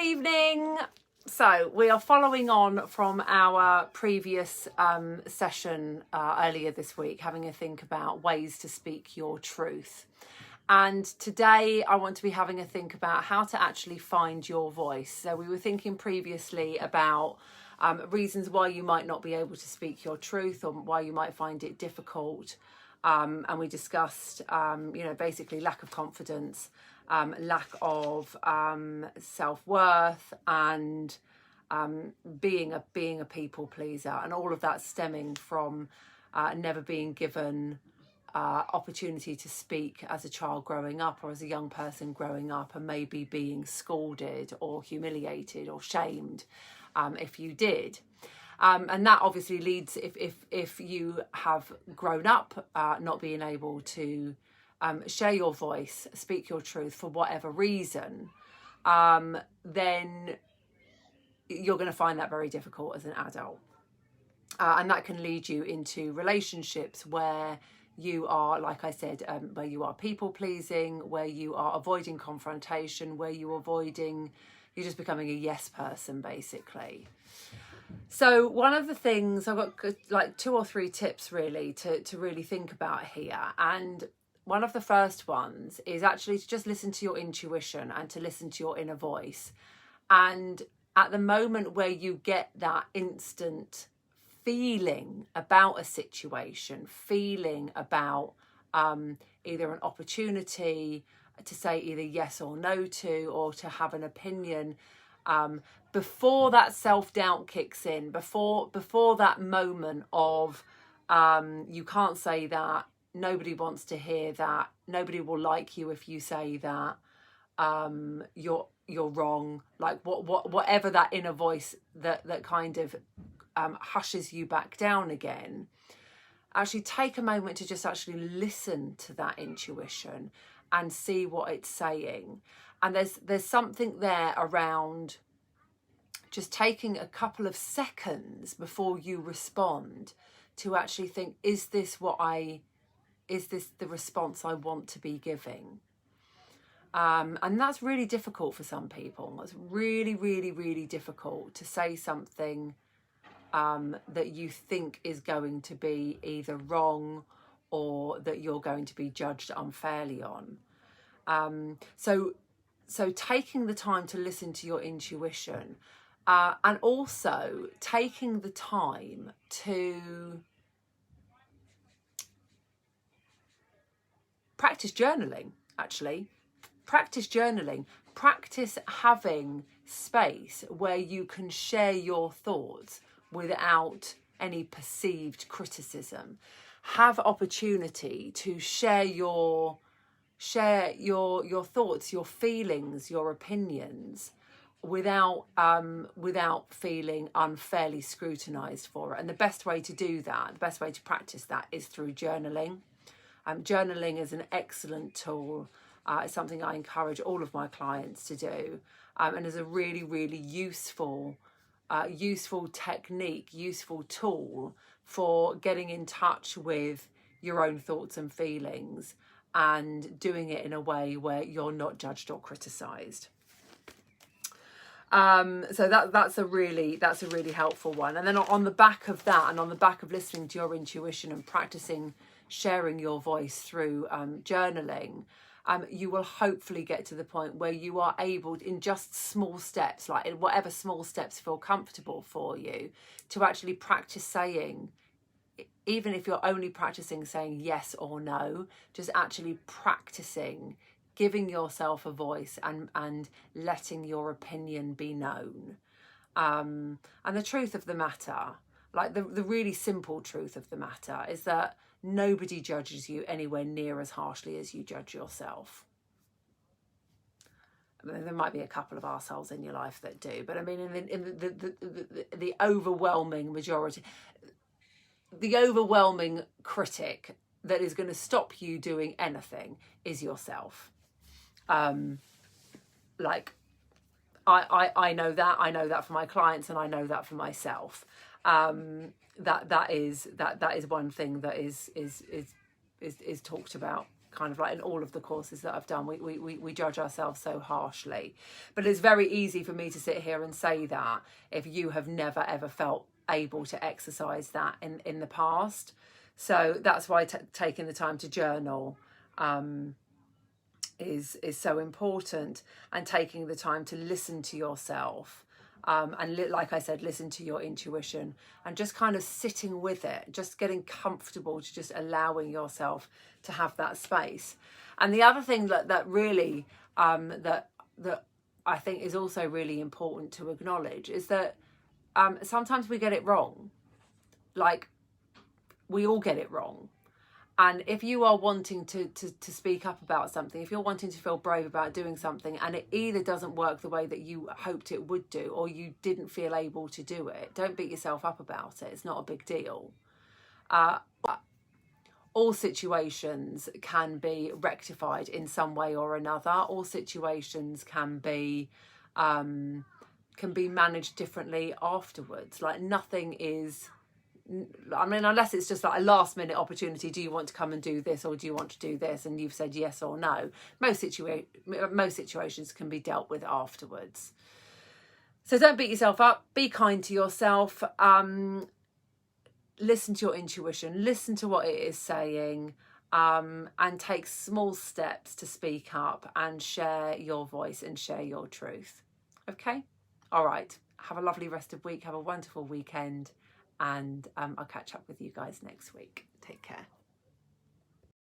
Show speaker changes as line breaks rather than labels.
evening. So we are following on from our previous session earlier this week, having a think about ways to speak your truth. And today I want to be having a think about how to actually find your voice. So we were thinking previously about reasons why you might not be able to speak your truth or why you might find it difficult. And we discussed, basically lack of confidence, lack of self-worth, and being a people pleaser, and all of that stemming from never being given opportunity to speak as a child growing up or as a young person growing up, and maybe being scolded or humiliated or shamed if you did. And that obviously leads, if you have grown up not being able to share your voice, speak your truth for whatever reason, then you're going to find that very difficult as an adult. And that can lead you into relationships where you are, like I said, where you are people pleasing, where you are avoiding confrontation, where you're just becoming a yes person, basically. So one of the things, I've got like 2 or 3 tips really to really think about here. And one of the first ones is actually to just listen to your intuition and to listen to your inner voice. And at the moment where you get that instant feeling about a situation, feeling about either an opportunity to say either yes or no to, or to have an opinion, before that self-doubt kicks in, before that moment of you can't say that, nobody wants to hear that, nobody will like you if you say that, you're wrong, like whatever that inner voice that kind of hushes you back down again, actually take a moment to just actually listen to that intuition and see what it's saying. And there's something there around just taking a couple of seconds before you respond to actually think, is this the response I want to be giving? And that's really difficult for some people. It's really, really, really difficult to say something that you think is going to be either wrong or that you're going to be judged unfairly on. So taking the time to listen to your intuition, and also taking the time to practice journaling, actually. Practice journaling. Practice having space where you can share your thoughts without any perceived criticism. Have opportunity to share your thoughts, your feelings, your opinions without feeling unfairly scrutinized for it. And the best way to do that, the best way to practice that, is through journaling. Journaling is an excellent tool. It's something I encourage all of my clients to do, and is a really, really useful technique, useful tool for getting in touch with your own thoughts and feelings, and doing it in a way where you're not judged or criticized. So that's a really helpful one. And then on the back of that, and on the back of listening to your intuition and practicing sharing your voice through journaling, you will hopefully get to the point where you are able, in just small steps, like in whatever small steps feel comfortable for you, to actually practice saying, even if you're only practicing saying yes or no, just actually practicing giving yourself a voice and letting your opinion be known. And the truth of the matter, like the really simple truth of the matter, is that nobody judges you anywhere near as harshly as you judge yourself. I mean, there might be a couple of arseholes in your life that do, but I mean, in the overwhelming majority, the overwhelming critic that is going to stop you doing anything is yourself. Like I know that for my clients, and I know that for myself. That is one thing that is talked about kind of like in all of the courses that I've done, we judge ourselves so harshly. But it's very easy for me to sit here and say that if you have never ever felt able to exercise that in the past. So that's why taking the time to journal is so important, and taking the time to listen to yourself. Like I said, listen to your intuition and just kind of sitting with it, just getting comfortable to just allowing yourself to have that space. And the other thing that really that I think is also really important to acknowledge is that sometimes we get it wrong. Like, we all get it wrong. And if you are wanting to speak up about something, if you're wanting to feel brave about doing something and it either doesn't work the way that you hoped it would do, or you didn't feel able to do it, don't beat yourself up about it. It's not a big deal. All situations can be rectified in some way or another. All situations can be managed differently afterwards. Like, nothing is... I mean, unless it's just like a last minute opportunity, do you want to come and do this, or do you want to do this, and you've said yes or no. Most situations can be dealt with afterwards. So don't beat yourself up. Be kind to yourself. Listen to your intuition. Listen to what it is saying, and take small steps to speak up and share your voice and share your truth. Okay? All right. Have a lovely rest of week. Have a wonderful weekend. And I'll catch up with you guys next week. Take care.